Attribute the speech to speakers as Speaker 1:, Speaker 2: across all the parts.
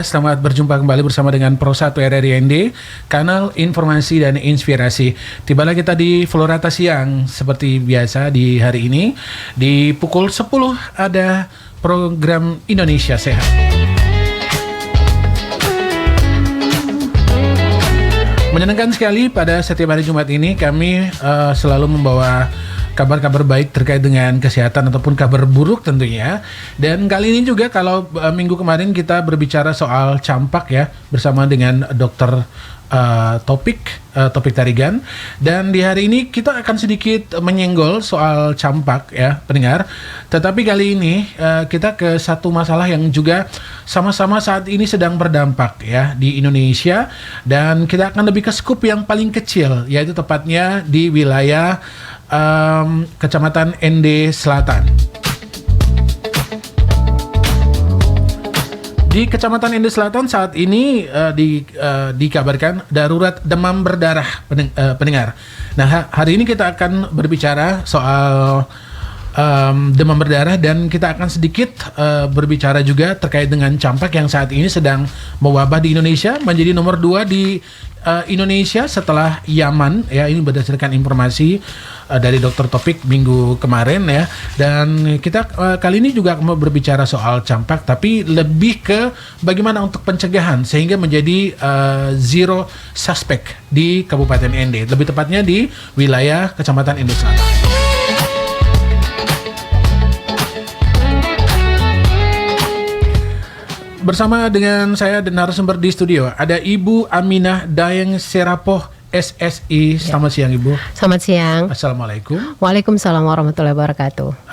Speaker 1: Selamat berjumpa kembali bersama dengan Pro 1 RRIND, kanal informasi dan inspirasi. Tibalah kita di Florata Siang seperti biasa di hari ini. Di pukul 10 ada program Indonesia Sehat. Menyenangkan sekali pada setiap hari Jumat ini kami selalu membawa kabar-kabar baik terkait dengan kesehatan ataupun kabar buruk tentunya. Dan kali ini juga kalau minggu kemarin kita berbicara soal campak ya bersama dengan Dr. Topik Tarigan, dan di hari ini kita akan sedikit menyenggol soal campak ya pendengar. Tetapi kali ini kita ke satu masalah yang juga sama-sama saat ini sedang berdampak ya di Indonesia, dan kita akan lebih ke skup yang paling kecil, yaitu tepatnya di wilayah Kecamatan Ende Selatan. Di Kecamatan Ende Selatan saat ini dikabarkan darurat demam berdarah pendengar. Nah, hari ini kita akan berbicara soal demam berdarah, dan kita akan sedikit berbicara juga terkait dengan campak yang saat ini sedang mewabah di Indonesia, menjadi nomor 2 di Indonesia setelah Yaman ya. Ini berdasarkan informasi dari Dr. Topik minggu kemarin ya. Dan kita kali ini juga mau berbicara soal campak, tapi lebih ke bagaimana untuk pencegahan sehingga menjadi zero suspect di Kabupaten Ende, lebih tepatnya di wilayah Kecamatan Ende Selatan. Bersama dengan saya dan narasumber di studio ada Ibu Aminah Dayeng Serapoh SSI. Selamat siang Ibu.
Speaker 2: Selamat siang.
Speaker 1: Assalamualaikum.
Speaker 2: Waalaikumsalam warahmatullahi wabarakatuh.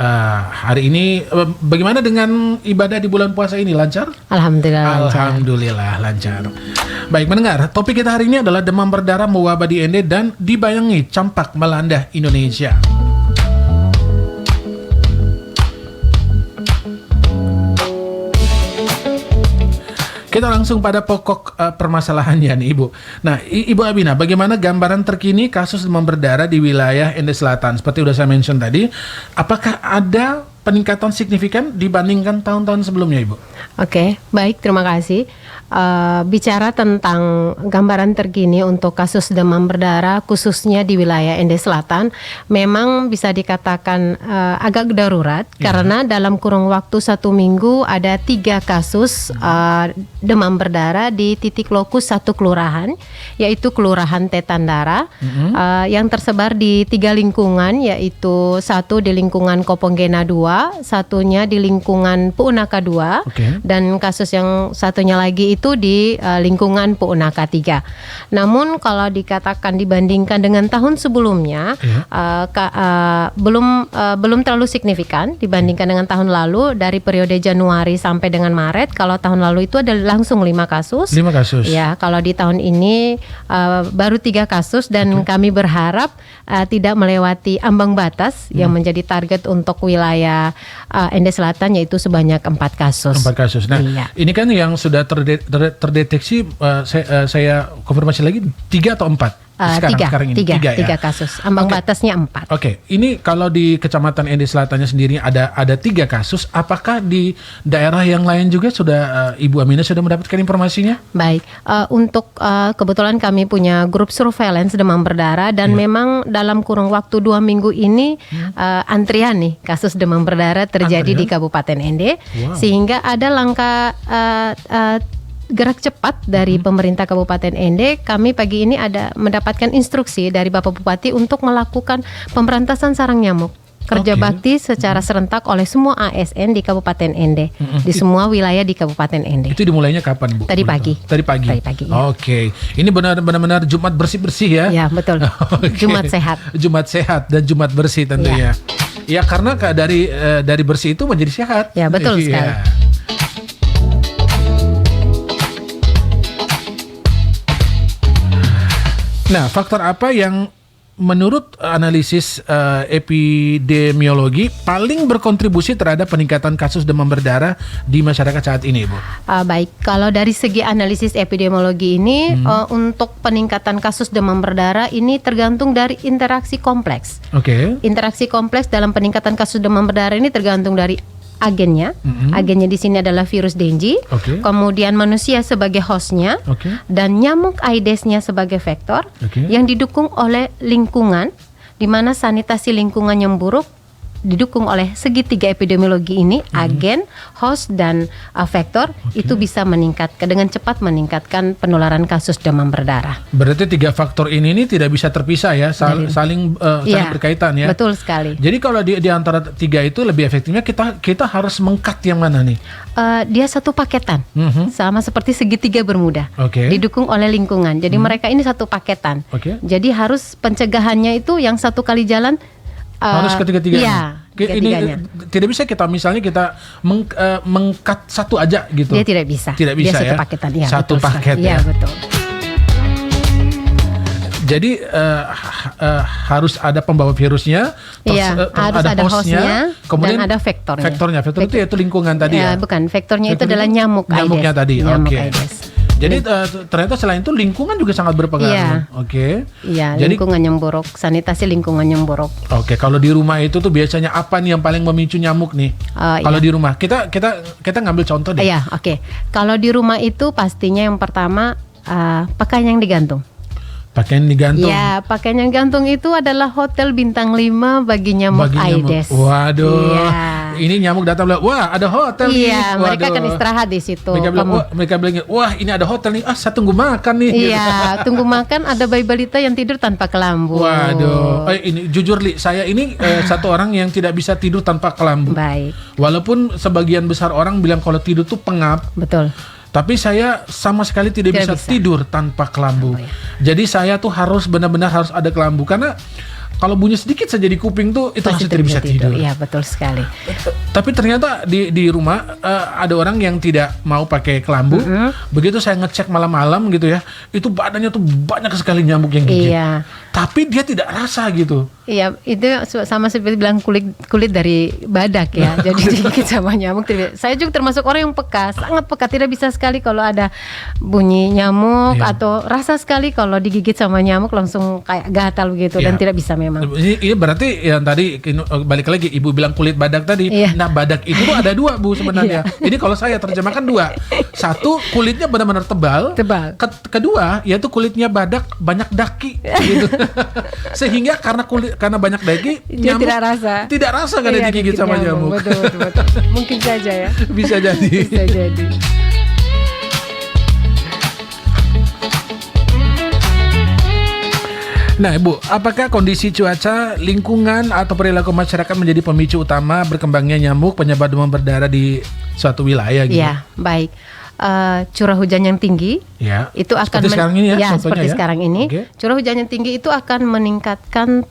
Speaker 1: Hari ini bagaimana dengan ibadah di bulan puasa ini, lancar?
Speaker 2: Alhamdulillah.
Speaker 1: Alhamdulillah lancar. Baik mendengar, topik kita hari ini adalah demam berdarah mewabah di Ende dan dibayangi campak melanda Indonesia. Kita langsung pada pokok permasalahannya nih Ibu. Nah, Ibu Aminah, bagaimana gambaran terkini kasus demam berdarah di wilayah Ende Selatan? Seperti udah saya mention tadi, apakah ada peningkatan signifikan dibandingkan tahun-tahun sebelumnya Ibu?
Speaker 2: Oke, baik, terima kasih. Bicara tentang gambaran terkini untuk kasus demam berdarah khususnya di wilayah Ende Selatan, memang bisa dikatakan agak darurat karena dalam kurun waktu 1 minggu ada 3 kasus demam berdarah di titik lokus 1 kelurahan, yaitu Kelurahan Tetandara, yang tersebar di 3 lingkungan, yaitu 1 di lingkungan Koponggena 2, satunya di lingkungan Puunaka 2, dan kasus yang satunya lagi itu di lingkungan Puunaka 3. Namun kalau dikatakan dibandingkan dengan tahun sebelumnya, belum terlalu signifikan dibandingkan dengan tahun lalu. Dari periode Januari sampai dengan Maret, kalau tahun lalu itu ada langsung 5 kasus.
Speaker 1: 5 kasus.
Speaker 2: Ya, kalau di tahun ini baru 3 kasus, dan kami berharap tidak melewati ambang batas yang menjadi target untuk wilayah Ende Selatan, yaitu sebanyak 4 kasus.
Speaker 1: 4 kasus. Nah, ini kan yang sudah terdeteksi, saya konfirmasi lagi 3 atau 4? Sekarang ini 3 kasus. Ambang batasnya 4. Oke. Ini kalau di Kecamatan Ende Selatannya sendiri ada 3 kasus. Apakah di daerah yang lain juga sudah Ibu Aminah sudah mendapatkan informasinya?
Speaker 2: Baik. Untuk kebetulan kami punya grup surveillance demam berdarah, dan memang dalam kurun waktu 2 minggu ini antrian nih kasus demam berdarah terjadi di Kabupaten Ende, sehingga ada langkah gerak cepat dari pemerintah Kabupaten Ende. Kami pagi ini ada mendapatkan instruksi dari Bapak Bupati untuk melakukan pemberantasan sarang nyamuk kerja bakti secara serentak oleh semua ASN di Kabupaten Ende, di semua wilayah di Kabupaten Ende.
Speaker 1: Itu dimulainya kapan Bu?
Speaker 2: Tadi pagi.
Speaker 1: Tadi pagi.
Speaker 2: Ya.
Speaker 1: Oke. Ini benar-benar Jumat bersih-bersih ya?
Speaker 2: Ya, betul. Jumat sehat.
Speaker 1: Jumat sehat dan Jumat bersih tentunya. Ya, karena dari bersih itu menjadi sehat.
Speaker 2: Ya, betul sekali.
Speaker 1: Nah, faktor apa yang menurut analisis epidemiologi paling berkontribusi terhadap peningkatan kasus demam berdarah di masyarakat saat ini, Bu?
Speaker 2: Baik, kalau dari segi analisis epidemiologi ini, untuk peningkatan kasus demam berdarah ini tergantung dari interaksi kompleks.
Speaker 1: Oke.
Speaker 2: Interaksi kompleks dalam peningkatan kasus demam berdarah ini tergantung dari agennya. Agennya di sini adalah virus Dengue.
Speaker 1: Oke.
Speaker 2: Kemudian manusia sebagai hostnya,
Speaker 1: Oke.
Speaker 2: dan nyamuk Aedes-nya sebagai vektor,
Speaker 1: Oke.
Speaker 2: yang didukung oleh lingkungan, di mana sanitasi lingkungan yang buruk didukung oleh segitiga epidemiologi ini, agen, host, dan vektor, itu bisa dengan cepat meningkatkan penularan kasus demam berdarah.
Speaker 1: Berarti 3 faktor ini tidak bisa terpisah ya, saling
Speaker 2: Ya,
Speaker 1: berkaitan ya.
Speaker 2: betul sekali.
Speaker 1: Jadi kalau di antara 3 itu lebih efektifnya kita harus meng-cut yang mana nih?
Speaker 2: Dia satu paketan, sama seperti segitiga bermuda,
Speaker 1: Oke.
Speaker 2: didukung oleh lingkungan. Jadi mereka ini satu paketan.
Speaker 1: Oke.
Speaker 2: Jadi harus pencegahannya itu yang satu kali jalan.
Speaker 1: Harus ketiga-tiganya.
Speaker 2: Iya,
Speaker 1: Ini
Speaker 2: ketiga-tiganya.
Speaker 1: tidak bisa kita misalnya kita meng-cut satu aja gitu.
Speaker 2: Dia tidak bisa.
Speaker 1: Tidak bisa
Speaker 2: Dia satu
Speaker 1: ya.
Speaker 2: paketan. Ya,
Speaker 1: Satu
Speaker 2: betul sekali.
Speaker 1: paket
Speaker 2: Iya,
Speaker 1: ya.
Speaker 2: betul.
Speaker 1: Jadi harus ada pembawa virusnya,
Speaker 2: Iya, harus ada hostnya,
Speaker 1: kemudian
Speaker 2: dan ada vektornya.
Speaker 1: Vektornya itu yaitu lingkungan tadi ya.
Speaker 2: Bukan, vektornya itu
Speaker 1: Vektornya
Speaker 2: adalah nyamuk Aedes.
Speaker 1: Nyamuknya tadi.
Speaker 2: Nyamuk
Speaker 1: Oke.
Speaker 2: Aedes.
Speaker 1: Jadi ternyata selain itu lingkungan juga sangat berpengaruh.
Speaker 2: Iya.
Speaker 1: Oke.
Speaker 2: Iya,
Speaker 1: Jadi
Speaker 2: lingkungan yang buruk, sanitasi lingkungan yang buruk.
Speaker 1: oke, kalau di rumah itu tuh biasanya apa nih yang paling memicu nyamuk nih? Kalau
Speaker 2: Iya.
Speaker 1: di rumah, kita ngambil contoh deh.
Speaker 2: Iya, oke. Kalau di rumah itu pastinya yang pertama pakaian yang digantung.
Speaker 1: Pakaian digantung.
Speaker 2: Ya, pakaian yang gantung itu adalah hotel bintang 5 bagi nyamuk
Speaker 1: Bagi nyamuk.
Speaker 2: Aedes.
Speaker 1: Waduh.
Speaker 2: Iya.
Speaker 1: Ini nyamuk datang bilang, "Wah, ada hotel nih."
Speaker 2: Iya, mereka
Speaker 1: Waduh.
Speaker 2: akan istirahat di situ.
Speaker 1: Mereka bilang, "Wah, ini ada hotel nih. Saya tunggu makan nih."
Speaker 2: Iya, tunggu makan ada bayi balita yang tidur tanpa kelambu.
Speaker 1: Waduh. Ini jujur Li, saya ini satu orang yang tidak bisa tidur tanpa kelambu.
Speaker 2: Baik,
Speaker 1: Walaupun sebagian besar orang bilang kalau tidur tuh pengap,
Speaker 2: betul.
Speaker 1: tapi saya sama sekali tidak bisa tidur tanpa kelambu.
Speaker 2: Oh, ya.
Speaker 1: Jadi saya tuh benar-benar harus ada kelambu, karena kalau bunyi sedikit saja di kuping tuh itu langsung tidak bisa tidur.
Speaker 2: Iya, betul sekali.
Speaker 1: Tapi ternyata di rumah ada orang yang tidak mau pakai kelambu. Begitu saya ngecek malam-malam gitu ya, itu badannya tuh banyak sekali nyamuk yang gigit.
Speaker 2: Iya.
Speaker 1: Tapi dia tidak rasa gitu.
Speaker 2: Iya, itu sama seperti bilang kulit dari badak ya. Jadi digigit sama nyamuk. Saya juga termasuk orang yang peka, sangat peka. Tidak bisa sekali kalau ada bunyi nyamuk atau rasa sekali kalau digigit sama nyamuk langsung kayak gatal begitu dan tidak bisa memang.
Speaker 1: Ini berarti yang tadi balik lagi Ibu bilang kulit badak tadi.
Speaker 2: Iya.
Speaker 1: Nah, badak itu tuh ada 2 Bu sebenarnya. Ini kalau saya terjemahkan 2. Satu, kulitnya benar-benar tebal. Kedua, yaitu kulitnya badak banyak daki gitu. Sehingga karena banyak daki,
Speaker 2: Dia
Speaker 1: nyamuk
Speaker 2: tidak rasa
Speaker 1: karena digigit sama nyamuk.
Speaker 2: Betul. Mungkin saja ya.
Speaker 1: Bisa jadi.
Speaker 2: Bisa jadi.
Speaker 1: Nah, Ibu, apakah kondisi cuaca, lingkungan, atau perilaku masyarakat menjadi pemicu utama berkembangnya nyamuk penyebab demam berdarah di suatu wilayah gitu?
Speaker 2: Iya, baik. Curah hujan yang tinggi itu akan
Speaker 1: seperti sekarang ini ya,
Speaker 2: seperti sekarang ini.
Speaker 1: Okay.
Speaker 2: Curah hujan yang tinggi itu akan meningkatkan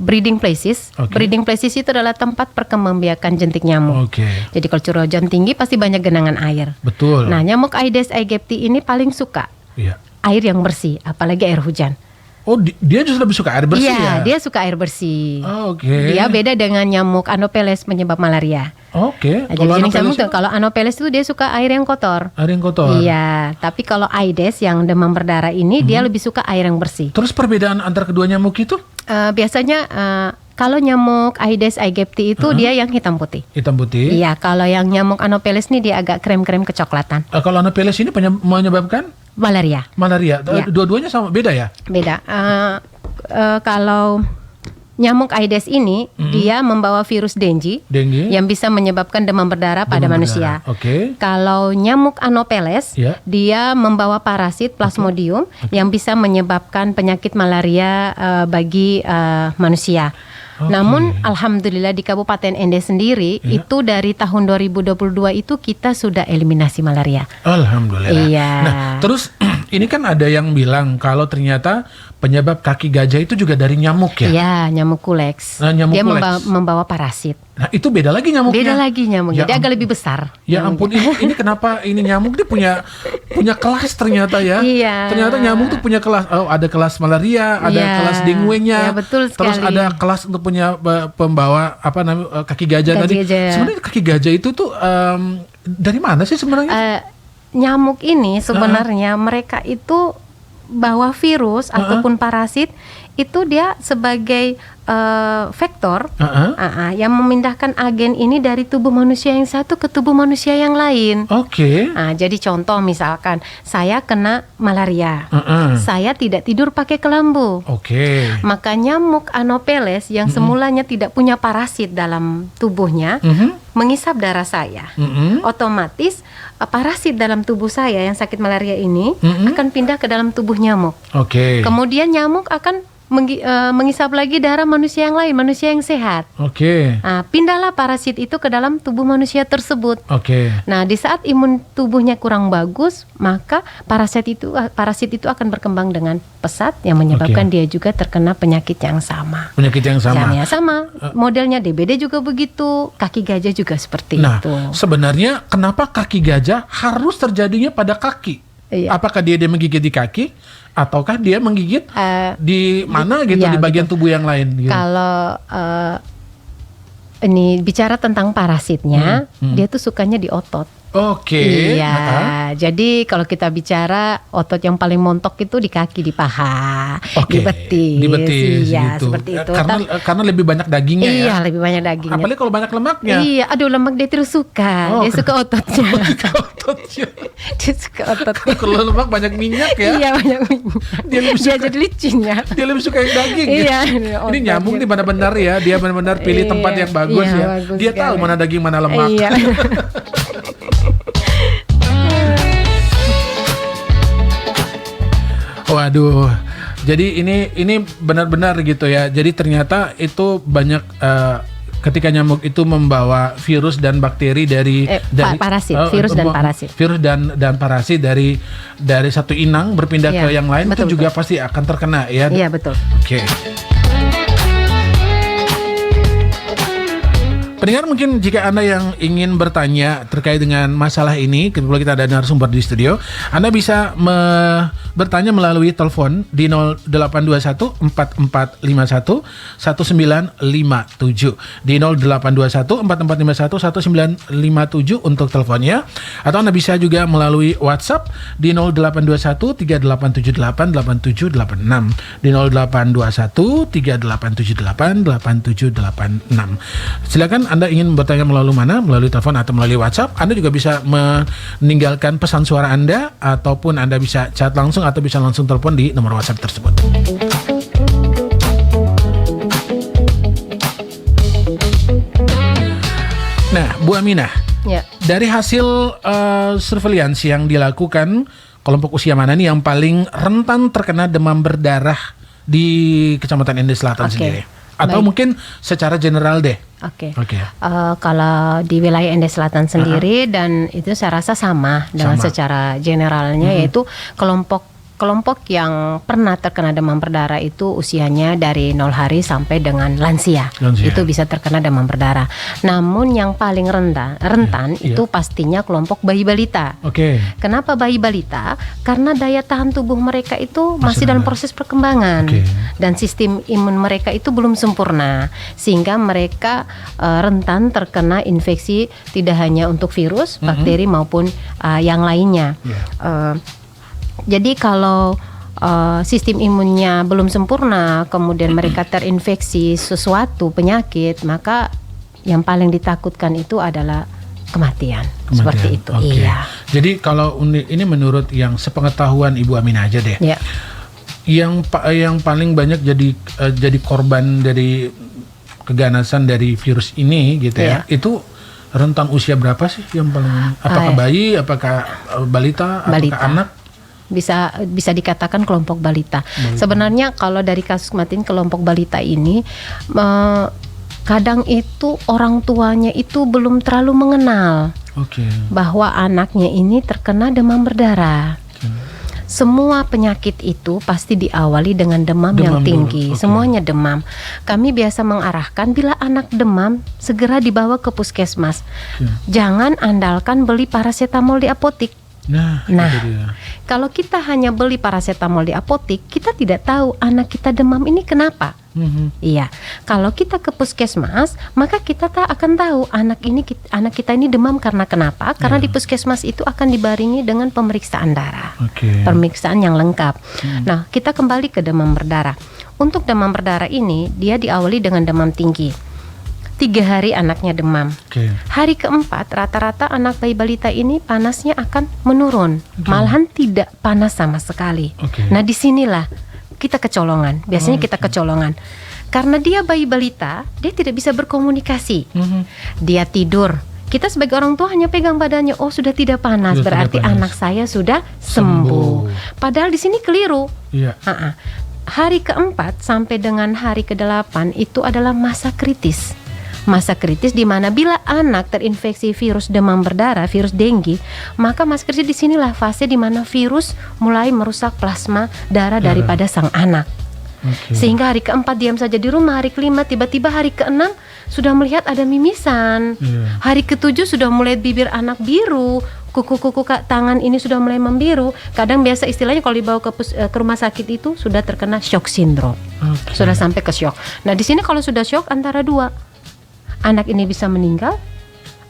Speaker 2: breeding places.
Speaker 1: Okay.
Speaker 2: Breeding places itu adalah tempat perkembangbiakan jentik nyamuk.
Speaker 1: Okay.
Speaker 2: Jadi kalau curah hujan tinggi pasti banyak genangan air.
Speaker 1: Betul.
Speaker 2: Nah, nyamuk Aedes aegypti ini paling suka air yang bersih, apalagi air hujan.
Speaker 1: Oh, dia justru lebih suka air bersih ya?
Speaker 2: Iya, dia suka air bersih.
Speaker 1: Oh, oke.
Speaker 2: Dia beda dengan nyamuk Anopheles penyebab malaria.
Speaker 1: Oke.
Speaker 2: Jadi kalau Anopheles itu dia suka air yang kotor.
Speaker 1: Air yang kotor.
Speaker 2: Iya, tapi kalau Aedes yang demam berdarah ini dia lebih suka air yang bersih.
Speaker 1: Terus perbedaan antar kedua nyamuk itu?
Speaker 2: Biasanya kalau nyamuk Aedes aegypti itu dia yang hitam putih.
Speaker 1: Hitam putih.
Speaker 2: Iya, kalau yang nyamuk Anopheles ini dia agak krem-krem kecoklatan.
Speaker 1: Kalau Anopheles ini menyebabkan
Speaker 2: malaria.
Speaker 1: Malaria.
Speaker 2: Iya.
Speaker 1: Dua-duanya sama beda ya?
Speaker 2: Beda. Kalau nyamuk Aedes ini dia membawa virus Dengue yang bisa menyebabkan demam berdarah pada manusia.
Speaker 1: Oke.
Speaker 2: Kalau nyamuk Anopheles dia membawa parasit Plasmodium yang bisa menyebabkan penyakit malaria bagi manusia. Namun alhamdulillah di Kabupaten Ende sendiri itu dari tahun 2022 itu kita sudah eliminasi malaria.
Speaker 1: Alhamdulillah.
Speaker 2: Iya.
Speaker 1: Nah, terus ini kan ada yang bilang kalau ternyata penyebab kaki gajah itu juga dari nyamuk ya?
Speaker 2: Iya, nyamuk Culex.
Speaker 1: Nah, nyamuk
Speaker 2: dia
Speaker 1: Culex.
Speaker 2: membawa parasit.
Speaker 1: Nah, itu beda lagi nyamuknya.
Speaker 2: Beda lagi nyamuknya. Dia agak lebih besar.
Speaker 1: Ya ampun, ini kenapa ini nyamuk dia punya kelas ternyata ya?
Speaker 2: Iya.
Speaker 1: Ternyata nyamuk tuh punya kelas. Oh, ada kelas malaria, ada kelas dengue-nya.
Speaker 2: Ya, betul sekali.
Speaker 1: Terus ada kelas untuk punya pembawa kaki gajah tadi. Sebenarnya kaki gajah itu tuh dari mana sih sebenarnya?
Speaker 2: Nyamuk ini sebenarnya mereka itu bawa virus ataupun parasit itu dia sebagai faktor yang memindahkan agen ini dari tubuh manusia yang satu ke tubuh manusia yang lain.
Speaker 1: Oke.
Speaker 2: Jadi contoh misalkan saya kena malaria, saya tidak tidur pakai kelambu.
Speaker 1: Oke.
Speaker 2: Maka nyamuk Anopheles yang semulanya tidak punya parasit dalam tubuhnya mengisap darah saya. Otomatis parasit dalam tubuh saya yang sakit malaria ini akan pindah ke dalam tubuh nyamuk.
Speaker 1: Oke.
Speaker 2: Kemudian nyamuk akan mengisap lagi darah manusia yang lain, manusia yang sehat.
Speaker 1: Oke.
Speaker 2: Pindahlah parasit itu ke dalam tubuh manusia tersebut.
Speaker 1: Oke.
Speaker 2: Nah, di saat imun tubuhnya kurang bagus, maka parasit itu akan berkembang dengan pesat yang menyebabkan dia juga terkena penyakit yang sama.
Speaker 1: Penyakit yang sama.
Speaker 2: Sama. Modelnya DBD juga begitu, kaki gajah juga seperti
Speaker 1: Nah,
Speaker 2: itu.
Speaker 1: sebenarnya kenapa kaki gajah harus terjadinya pada kaki?
Speaker 2: Iya.
Speaker 1: Apakah dia menggigit di kaki, ataukah dia menggigit di mana gitu, di bagian tubuh yang lain? Gitu.
Speaker 2: Kalau ini bicara tentang parasitnya, dia tuh sukanya di otot.
Speaker 1: Oke.
Speaker 2: Iya, jadi kalau kita bicara otot yang paling montok itu di kaki, di paha, di betis, iya,
Speaker 1: gitu.
Speaker 2: seperti itu.
Speaker 1: Karena lebih banyak dagingnya ya.
Speaker 2: Iya, lebih banyak dagingnya.
Speaker 1: Apalagi kalau banyak lemaknya.
Speaker 2: Iya, aduh lemak dia terus suka. Dia suka ototnya. Dia suka ototnya.
Speaker 1: Kalau lemak banyak minyak ya.
Speaker 2: Iya, banyak minyak. Dia jadi licin ya.
Speaker 1: Dia lebih suka yang daging.
Speaker 2: Iya.
Speaker 1: Ini nyambung nih benar-benar ya. Dia benar-benar pilih tempat yang bagus ya.
Speaker 2: Bagus
Speaker 1: dia tahu mana daging mana lemak.
Speaker 2: Iya.
Speaker 1: Waduh, jadi ini benar-benar gitu ya. Jadi ternyata itu banyak ketika nyamuk itu membawa virus dan bakteri dari
Speaker 2: parasit, virus dan parasit.
Speaker 1: Virus dan parasit dari satu inang berpindah ke yang lain, betul, itu juga pasti akan terkena ya.
Speaker 2: Iya, betul.
Speaker 1: Oke. Pendengar, mungkin jika Anda yang ingin bertanya terkait dengan masalah ini, kebetulan kita ada narasumber di studio, Anda bisa bertanya melalui telepon di 0821 4451 1957 di 0821 4451 1957 untuk teleponnya, atau Anda bisa juga melalui WhatsApp di 0821 3878 8786 di 0821 3878 8786. Silakan Anda ingin bertanya melalui mana? Melalui telepon atau melalui WhatsApp. Anda juga bisa meninggalkan pesan suara Anda, ataupun Anda bisa chat langsung atau bisa langsung telepon di nomor WhatsApp tersebut. Nah, Bu Aminah, dari hasil surveillance yang dilakukan, kelompok usia mana nih yang paling rentan terkena demam berdarah di Kecamatan Ende Selatan sendiri? Atau mungkin secara general deh.
Speaker 2: Oke. Kalau di wilayah Ende Selatan sendiri, dan itu saya rasa sama dengan secara generalnya, yaitu kelompok yang pernah terkena demam berdarah itu usianya dari 0 hari sampai dengan lansia. Itu bisa terkena demam berdarah. Namun yang paling rentan itu pastinya kelompok bayi balita. Kenapa bayi balita? Karena daya tahan tubuh mereka itu masih dalam proses perkembangan, dan sistem imun mereka itu belum sempurna, sehingga mereka rentan terkena infeksi tidak hanya untuk virus, bakteri maupun yang lainnya. Jadi kalau sistem imunnya belum sempurna, kemudian mereka terinfeksi sesuatu penyakit, maka yang paling ditakutkan itu adalah kematian. Seperti itu. Iya.
Speaker 1: Jadi kalau ini menurut yang sepengetahuan Ibu Aminah aja deh, yang paling banyak jadi korban dari keganasan dari virus ini gitu ya, itu rentan usia berapa sih yang paling? Apakah bayi, apakah balita, apakah anak?
Speaker 2: Bisa dikatakan kelompok balita. Sebenarnya kalau dari kasus kematian kelompok balita ini, kadang itu orang tuanya itu belum terlalu mengenal bahwa anaknya ini terkena demam berdarah. Semua penyakit itu pasti diawali dengan demam yang tinggi. Semuanya demam. Kami biasa mengarahkan bila anak demam segera dibawa ke puskesmas. Jangan andalkan beli paracetamol di apotik. Nah, kalau kita hanya beli paracetamol di apotik, kita tidak tahu anak kita demam ini kenapa. Iya, kalau kita ke puskesmas, maka kita akan tahu anak kita ini demam karena kenapa? Karena di puskesmas itu akan dibarengi dengan pemeriksaan darah, pemeriksaan yang lengkap. Nah, kita kembali ke demam berdarah. untuk demam berdarah ini dia diawali dengan demam tinggi. 3 hari anaknya demam. Hari keempat rata-rata anak bayi balita ini panasnya akan menurun, malahan tidak panas sama sekali. Nah disinilah kita kecolongan. Biasanya kita kecolongan karena dia bayi balita, dia tidak bisa berkomunikasi. Dia tidur. Kita sebagai orang tua hanya pegang badannya, oh sudah tidak panas, berarti anak saya sudah sembuh. Padahal di sini keliru. Hari keempat sampai dengan hari ke-8 itu adalah masa kritis. Masa kritis di mana bila anak terinfeksi virus demam berdarah, virus dengue, maka masa kritis di sinilah fase di mana virus mulai merusak plasma darah daripada sang anak. Sehingga hari keempat diam saja di rumah, hari kelima tiba-tiba hari keenam sudah melihat ada mimisan. Hari ketujuh sudah mulai bibir anak biru, kuku-kuku tangan ini sudah mulai membiru. Kadang biasa istilahnya kalau dibawa ke rumah sakit itu sudah terkena shock syndrome. Sudah sampai ke shock. Nah di sini kalau sudah shock antara dua, anak ini bisa meninggal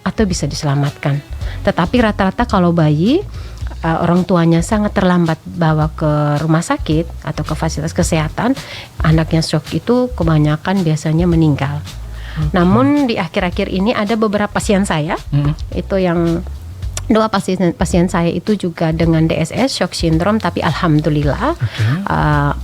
Speaker 2: atau bisa diselamatkan. Tetapi rata-rata kalau bayi orang tuanya sangat terlambat bawa ke rumah sakit atau ke fasilitas kesehatan, anaknya shock itu kebanyakan biasanya meninggal. Namun di akhir-akhir ini ada beberapa pasien saya, itu yang 2 pasien saya itu juga dengan DSS shock syndrome, tapi alhamdulillah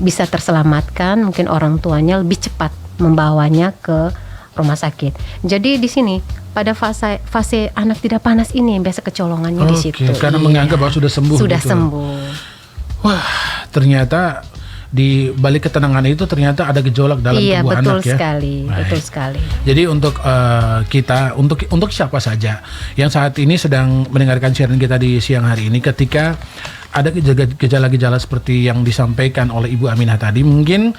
Speaker 2: bisa terselamatkan. Mungkin orang tuanya lebih cepat membawanya ke rumah sakit. Jadi di sini pada fase anak tidak panas ini biasa kecolongannya di situ.
Speaker 1: Karena menganggap bahwa sudah sembuh.
Speaker 2: Sudah
Speaker 1: gitu.
Speaker 2: sembuh.
Speaker 1: Wah, ternyata di balik ketenangan itu ternyata ada gejolak dalam tubuh anak ya.
Speaker 2: Betul sekali.
Speaker 1: Jadi untuk kita, untuk siapa saja yang saat ini sedang mendengarkan siaran kita di siang hari ini, ketika ada gejala-gejala seperti yang disampaikan oleh Ibu Aminah tadi, mungkin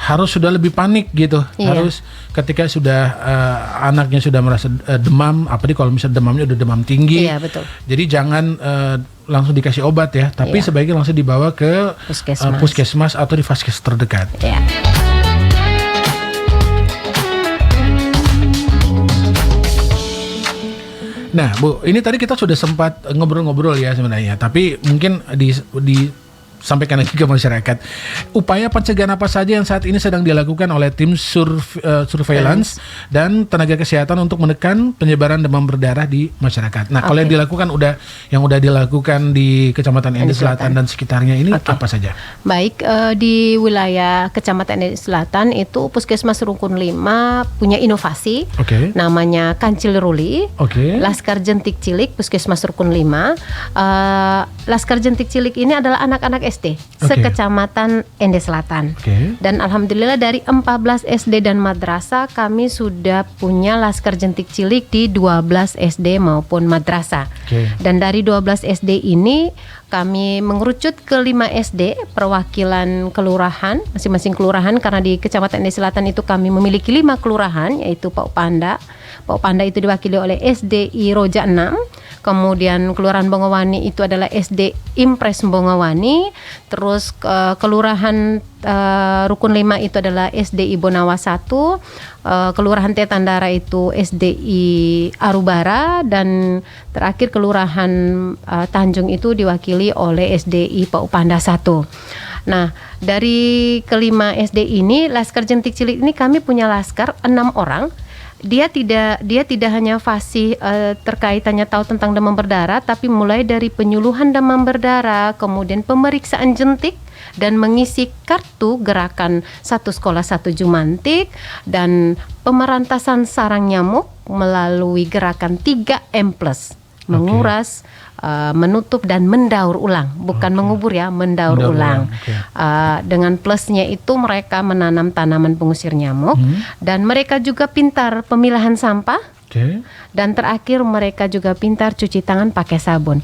Speaker 1: harus sudah lebih panik gitu. Harus ketika sudah anaknya sudah merasa demam, apalagi kalau misalnya demamnya udah demam tinggi.
Speaker 2: Betul.
Speaker 1: Jadi jangan langsung dikasih obat ya, tapi sebaiknya langsung dibawa ke puskesmas atau di vaskes terdekat. Nah, Bu, ini tadi kita sudah sempat ngobrol-ngobrol ya sebenarnya, tapi mungkin sampaikan lagi ke masyarakat. Upaya pencegahan apa saja yang saat ini sedang dilakukan oleh tim surveillance dan tenaga kesehatan untuk menekan penyebaran demam berdarah di masyarakat. Nah, kalau yang udah dilakukan di Kecamatan Ende Selatan dan sekitarnya ini apa saja?
Speaker 2: Baik, di wilayah Kecamatan Ende Selatan itu Puskesmas Rukun 5 punya inovasi. Namanya Kancil Ruli. Laskar Jentik Cilik Puskesmas Rukun 5. Laskar Jentik Cilik ini adalah anak-anak SD sekecamatan Ende Selatan. Dan alhamdulillah dari 14 SD dan madrasah kami sudah punya Laskar Jentik Cilik di 12 SD maupun madrasah. Dan dari 12 SD ini kami mengerucut ke 5 SD perwakilan kelurahan, masing-masing kelurahan, karena di Kecamatan Ende Selatan itu kami memiliki 5 kelurahan, yaitu Pak Panda. Pak Panda itu diwakili oleh SDI Roja 6. Kemudian Kelurahan Bongowani itu adalah SD Impres Bongowani. Terus Kelurahan Rukun 5 itu adalah SDI Bonawa 1. Kelurahan Tetandara itu SDI Arubara. Dan terakhir Kelurahan Tanjung itu diwakili oleh SDI Paupanda 1. Nah, dari kelima SD ini, Laskar Jentik Cilik ini kami punya laskar 6 orang. Dia tidak hanya fasih terkaitannya tahu tentang demam berdarah, tapi mulai dari penyuluhan demam berdarah, kemudian pemeriksaan jentik dan mengisi kartu gerakan 1 sekolah 1 jumantik, dan pemerantasan sarang nyamuk melalui gerakan 3M+, menguras, menutup dan mendaur ulang, bukan mengubur ya, mendaur ulang. Dengan plusnya itu mereka menanam tanaman pengusir nyamuk, dan mereka juga pintar pemilahan sampah. Dan terakhir mereka juga pintar cuci tangan pakai sabun.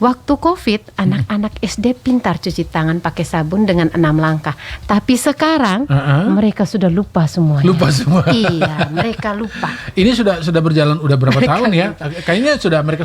Speaker 2: Waktu COVID anak-anak SD pintar cuci tangan pakai sabun dengan 6 langkah. Tapi sekarang mereka sudah lupa semuanya. Iya, mereka lupa.
Speaker 1: Ini sudah berjalan udah berapa tahun ya? Kayaknya mereka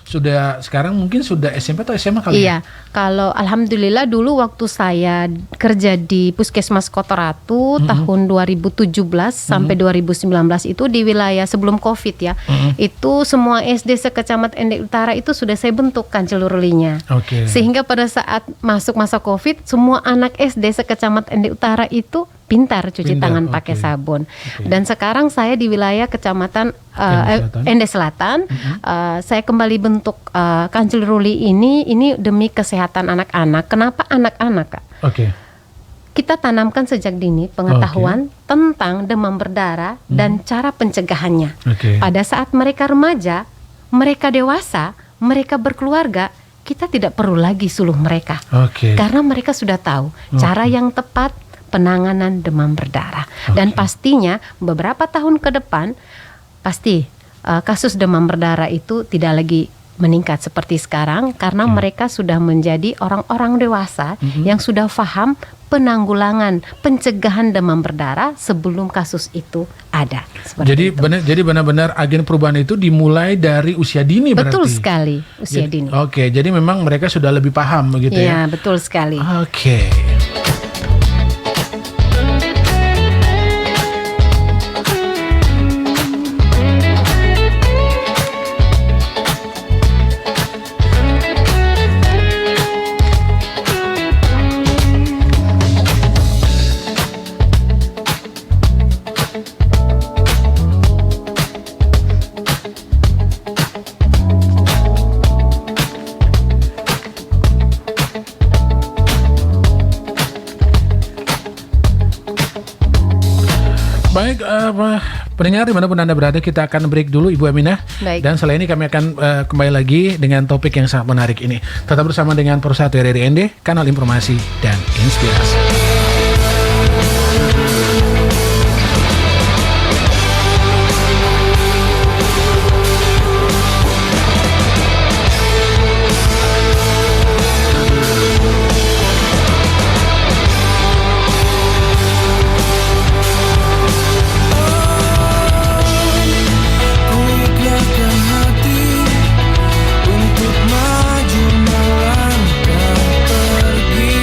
Speaker 1: sudah sekarang mungkin sudah SMP atau SMA kali ya?
Speaker 2: Kalau alhamdulillah dulu waktu saya kerja di Puskesmas Kota Ratu tahun 2017 sampai 2019 itu di wilayah sebelum sebelum COVID ya, itu semua SD sekecamatan Ende Utara itu sudah saya bentuk Kancil Rulinya. Sehingga pada saat masuk masa COVID, semua anak SD sekecamatan Ende Utara itu pintar cuci tangan pakai sabun. Dan sekarang saya di wilayah kecamatan Ende Selatan, saya kembali bentuk Kancil Ruli ini demi kesehatan anak-anak. Kenapa anak-anak, Kak? Kita tanamkan sejak dini pengetahuan tentang demam berdarah dan cara pencegahannya. Pada saat mereka remaja, mereka dewasa, mereka berkeluarga, kita tidak perlu lagi suluh mereka. Karena mereka sudah tahu cara yang tepat penanganan demam berdarah. Dan pastinya beberapa tahun ke depan pasti kasus demam berdarah itu tidak lagi meningkat seperti sekarang karena mereka sudah menjadi orang-orang dewasa yang sudah paham penanggulangan pencegahan demam berdarah sebelum kasus itu ada.
Speaker 1: Jadi benar-benar agen perubahan itu dimulai dari usia dini berarti.
Speaker 2: Betul sekali, usia dini.
Speaker 1: Jadi memang mereka sudah lebih paham begitu ya.
Speaker 2: Iya, betul sekali.
Speaker 1: Baik, pendengar dimanapun Anda berada, kita akan break dulu Ibu Aminah. Dan setelah ini kami akan kembali lagi dengan topik yang sangat menarik ini. Tetap bersama dengan Persatu RRI ND, kanal informasi dan inspirasi.
Speaker 3: Maju melangkah pergi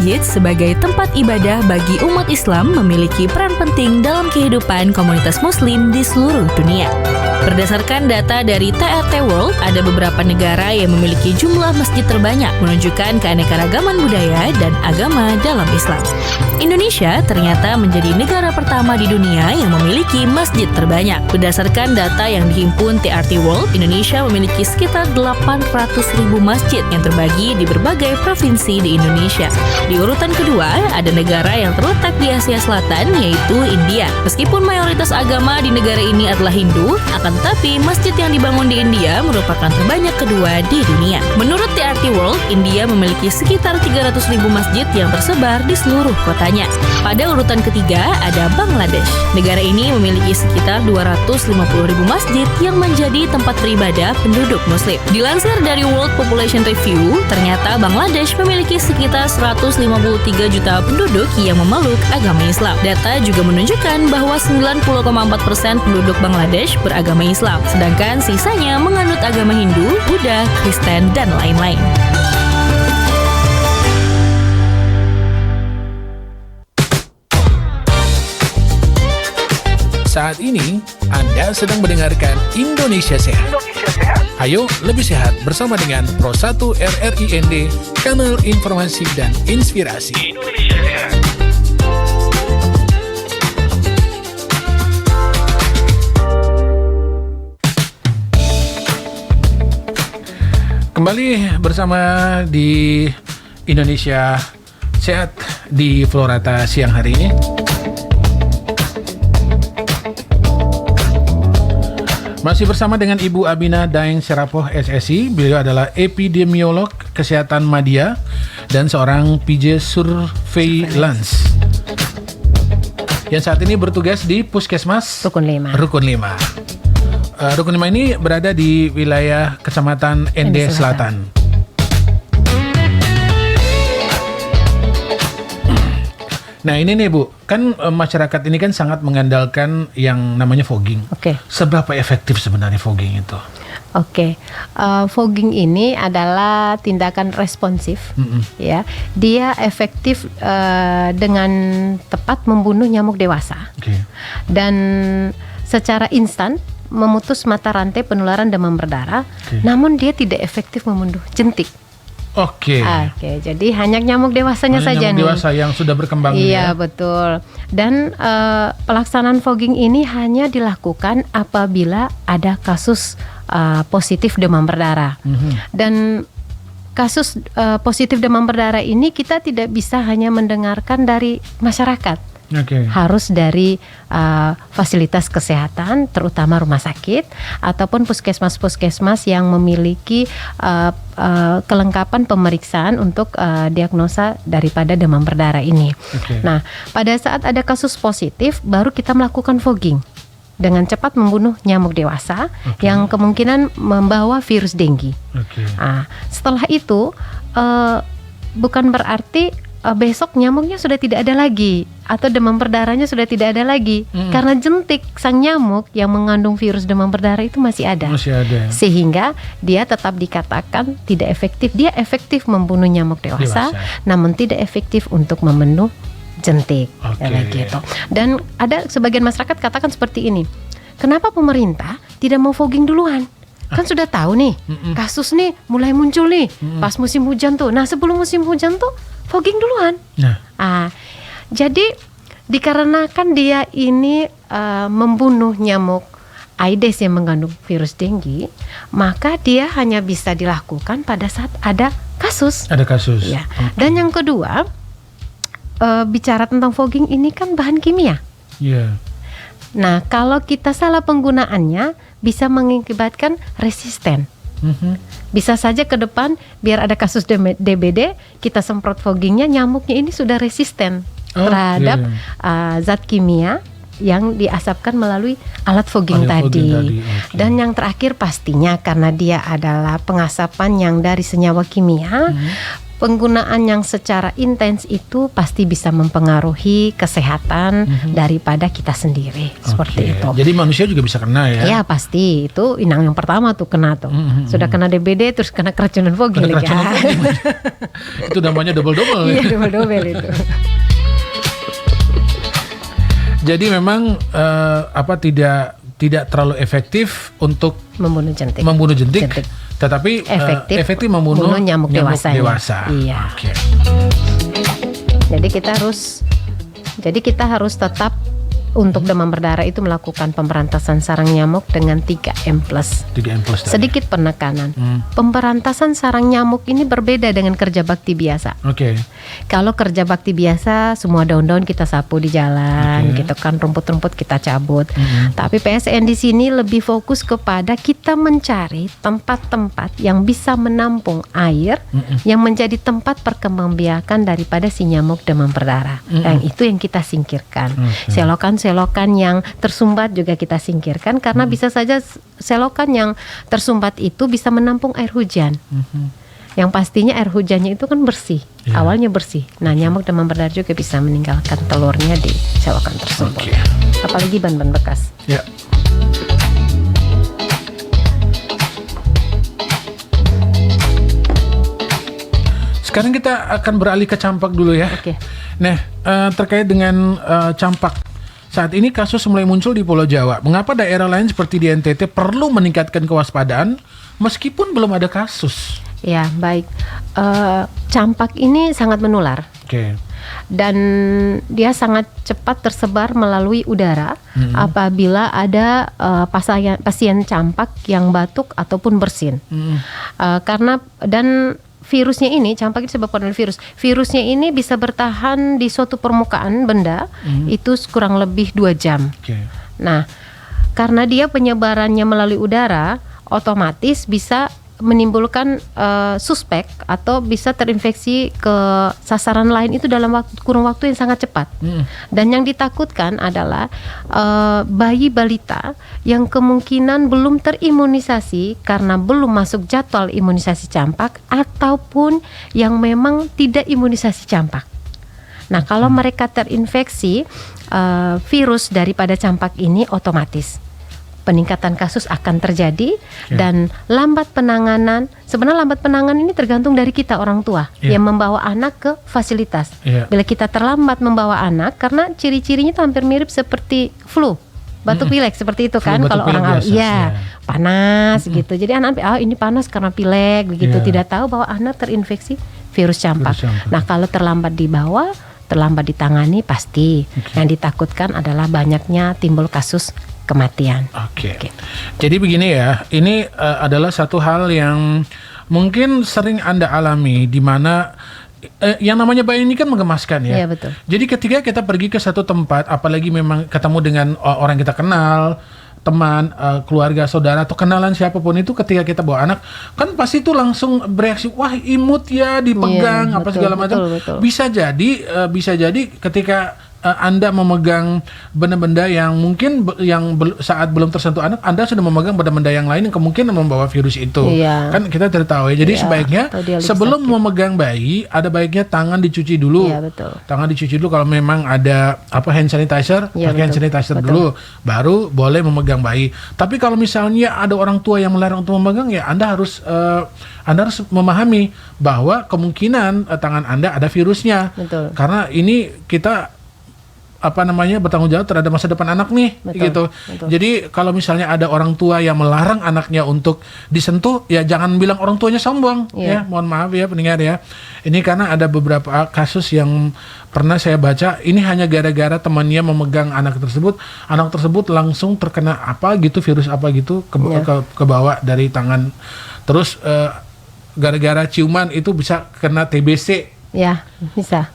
Speaker 3: masjid sebagai tempat ibadah bagi umat Islam memiliki peran penting dalam kehidupan komunitas muslim di seluruh dunia. Berdasarkan data dari TRT World, ada beberapa negara yang memiliki jumlah masjid terbanyak, menunjukkan keanekaragaman budaya dan agama dalam Islam. Indonesia ternyata menjadi negara pertama di dunia yang memiliki masjid terbanyak. Berdasarkan data yang dihimpun TRT World, Indonesia memiliki sekitar 800.000 masjid yang terbagi di berbagai provinsi di Indonesia. Di urutan kedua, ada negara yang terletak di Asia Selatan, yaitu India. Meskipun mayoritas agama di negara ini adalah Hindu, akan tetapi masjid yang dibangun di India merupakan terbanyak kedua di dunia. Menurut TRT World, India memiliki sekitar 300.000 masjid yang tersebar di seluruh kotanya. Pada urutan ketiga ada Bangladesh. Negara ini memiliki sekitar 250.000 masjid yang menjadi tempat beribadah penduduk muslim. Dilansir dari World Population Review, ternyata Bangladesh memiliki sekitar 153 juta penduduk yang memeluk agama Islam. Data juga menunjukkan bahwa 90,4% penduduk Bangladesh beragama Islam, sedangkan sisanya menganut agama Hindu, Buddha, Kristen, dan lain-lain.
Speaker 1: Saat ini, Anda sedang mendengarkan Indonesia Sehat. Ayo lebih sehat bersama dengan Pro 1 RRIND, kanal informasi dan inspirasi. Indonesia Sehat. Kembali bersama di Indonesia Sehat di Florata siang hari ini. Masih bersama dengan Ibu Abina Daeng Serapoh SSI. Beliau adalah epidemiolog kesehatan media dan seorang PJ Surveillance yang saat ini bertugas di Puskesmas
Speaker 2: Rukun 5.
Speaker 1: Rukun 5. Rukun 5 ini berada di wilayah Kecamatan Ende Selatan. Nah ini nih Bu, kan masyarakat ini kan sangat mengandalkan yang namanya fogging.
Speaker 2: Oke.
Speaker 1: Seberapa efektif sebenarnya fogging itu?
Speaker 2: Oke, fogging ini adalah tindakan responsif, ya. Dia efektif dengan tepat membunuh nyamuk dewasa, dan secara instan memutus mata rantai penularan demam berdarah. Namun dia tidak efektif membunuh jentik. Oke, jadi hanya nyamuk dewasanya saja nih. Nyamuk
Speaker 1: dewasa yang sudah berkembang.
Speaker 2: Iya, betul. Dan pelaksanaan fogging ini hanya dilakukan apabila ada kasus positif demam berdarah. Dan kasus positif demam berdarah ini kita tidak bisa hanya mendengarkan dari masyarakat. Harus dari fasilitas kesehatan, terutama rumah sakit ataupun puskesmas-puskesmas yang memiliki kelengkapan pemeriksaan untuk diagnosa daripada demam berdarah ini. Nah, pada saat ada kasus positif, baru kita melakukan fogging dengan cepat membunuh nyamuk dewasa yang kemungkinan membawa virus denggi. Nah, setelah itu bukan berarti besok nyamuknya sudah tidak ada lagi atau demam berdarahnya sudah tidak ada lagi, karena jentik sang nyamuk yang mengandung virus demam berdarah itu masih ada. Sehingga dia tetap dikatakan tidak efektif. Dia efektif membunuh nyamuk dewasa. Namun tidak efektif untuk membunuh jentik. Gitu. Dan ada sebagian masyarakat katakan seperti ini, kenapa pemerintah tidak mau fogging duluan? Kan sudah tahu nih, kasus nih mulai muncul nih pas musim hujan tuh. Nah, sebelum musim hujan tuh fogging duluan. Jadi dikarenakan dia ini membunuh nyamuk Aedes yang mengandung virus denggi, maka dia hanya bisa dilakukan pada saat ada kasus. Ya. Dan yang kedua, bicara tentang fogging ini kan bahan kimia. Nah, kalau kita salah penggunaannya bisa mengakibatkan resisten. Bisa saja ke depan biar ada kasus DBD, kita semprot foggingnya, nyamuknya ini sudah resisten terhadap zat kimia yang diasapkan melalui alat fogging tadi. Dan yang terakhir pastinya karena dia adalah pengasapan yang dari senyawa kimia, penggunaan yang secara intens itu pasti bisa mempengaruhi kesehatan daripada kita sendiri. Seperti itu.
Speaker 1: Jadi manusia juga bisa kena ya?
Speaker 2: Ya pasti, itu inang yang pertama tuh kena tuh. Sudah kena DBD terus kena keracunan fogel ya.
Speaker 1: Itu namanya double-double.
Speaker 2: Iya, double-double itu.
Speaker 1: Jadi memang tidak terlalu efektif untuk
Speaker 2: membunuh jentik.
Speaker 1: Tetapi efektif membunuh
Speaker 2: nyamuk dewasa. Iya.
Speaker 1: Okay.
Speaker 2: Jadi kita harus tetap untuk demam berdarah itu melakukan pemberantasan sarang nyamuk dengan 3M+.
Speaker 1: 3M+ tadi.
Speaker 2: Sedikit penekanan. Pemberantasan sarang nyamuk ini berbeda dengan kerja bakti biasa.
Speaker 1: Oke.
Speaker 2: Kalau kerja bakti biasa, semua daun-daun kita sapu di jalan, gitu kan, rumput-rumput kita cabut. Tapi PSN di sini lebih fokus kepada kita mencari tempat-tempat yang bisa menampung air, yang menjadi tempat perkembangbiakan daripada si nyamuk demam berdarah. Yang itu yang kita singkirkan. Selokan yang tersumbat juga kita singkirkan karena bisa saja selokan yang tersumbat itu bisa menampung air hujan. Yang pastinya air hujannya itu kan bersih, awalnya bersih. Nah, nyamuk demam berdarah juga bisa meninggalkan telurnya di selokan tersebut. Apalagi ban-ban bekas.
Speaker 1: Ya. Sekarang kita akan beralih ke campak dulu ya.
Speaker 2: Oke.
Speaker 1: Nah, terkait dengan campak. Saat ini kasus mulai muncul di Pulau Jawa. Mengapa daerah lain seperti di NTT perlu meningkatkan kewaspadaan meskipun belum ada kasus?
Speaker 2: Ya, baik. Campak ini sangat menular.
Speaker 1: Oke.
Speaker 2: Dan dia sangat cepat tersebar melalui udara apabila ada pasien campak yang batuk ataupun bersin. Dan virusnya ini, campak itu disebabkan oleh virus. Virusnya ini bisa bertahan di suatu permukaan benda itu kurang lebih 2 jam. Nah, karena dia penyebarannya melalui udara, otomatis bisa menimbulkan suspek atau bisa terinfeksi ke sasaran lain itu dalam kurun waktu yang sangat cepat. Dan yang ditakutkan adalah bayi balita yang kemungkinan belum terimunisasi karena belum masuk jadwal imunisasi campak ataupun yang memang tidak imunisasi campak. Nah, kalau mereka terinfeksi virus daripada campak ini, otomatis peningkatan kasus akan terjadi dan lambat penanganan. Sebenarnya lambat penanganan ini tergantung dari kita orang tua yang membawa anak ke fasilitas. Bila kita terlambat membawa anak, karena ciri-cirinya itu hampir mirip seperti flu, batuk pilek seperti itu kan. Kalau orang panas gitu. Jadi anak ini panas karena pilek begitu, tidak tahu bahwa anak terinfeksi virus campak. Nah, kalau terlambat dibawa, terlambat ditangani, pasti yang ditakutkan adalah banyaknya timbul kasus kematian.
Speaker 1: Oke. Jadi begini ya, ini adalah satu hal yang mungkin sering Anda alami, di mana yang namanya bayi ini kan menggemaskan ya.
Speaker 2: Iya, betul.
Speaker 1: Jadi ketika kita pergi ke satu tempat, apalagi memang ketemu dengan orang kita kenal, teman, keluarga, saudara, atau kenalan siapapun itu, ketika kita bawa anak, kan pasti itu langsung bereaksi, wah imut ya, dipegang, apa segala macam. Bisa jadi ketika Anda memegang benda-benda yang mungkin saat belum tersentuh anak, Anda sudah memegang benda-benda yang lain yang kemungkinan membawa virus itu. Kan kita tidak tahu ya. Jadi sebaiknya sebelum memegang bayi, ada baiknya tangan dicuci dulu. Tangan dicuci dulu, kalau memang ada hand sanitizer, pakai hand sanitizer dulu, baru boleh memegang bayi. Tapi kalau misalnya ada orang tua yang melarang untuk memegang, ya Anda harus memahami bahwa kemungkinan tangan Anda ada virusnya. Karena ini kita bertanggung jawab terhadap masa depan anak nih, gitu. Jadi kalau misalnya ada orang tua yang melarang anaknya untuk disentuh, ya jangan bilang orang tuanya sombong, ya. Mohon maaf ya pendengar ya. Ini karena ada beberapa kasus yang pernah saya baca, ini hanya gara-gara temannya memegang anak tersebut langsung terkena virus kebawa dari tangan. Terus gara-gara ciuman itu bisa kena TBC.
Speaker 2: Ya, bisa.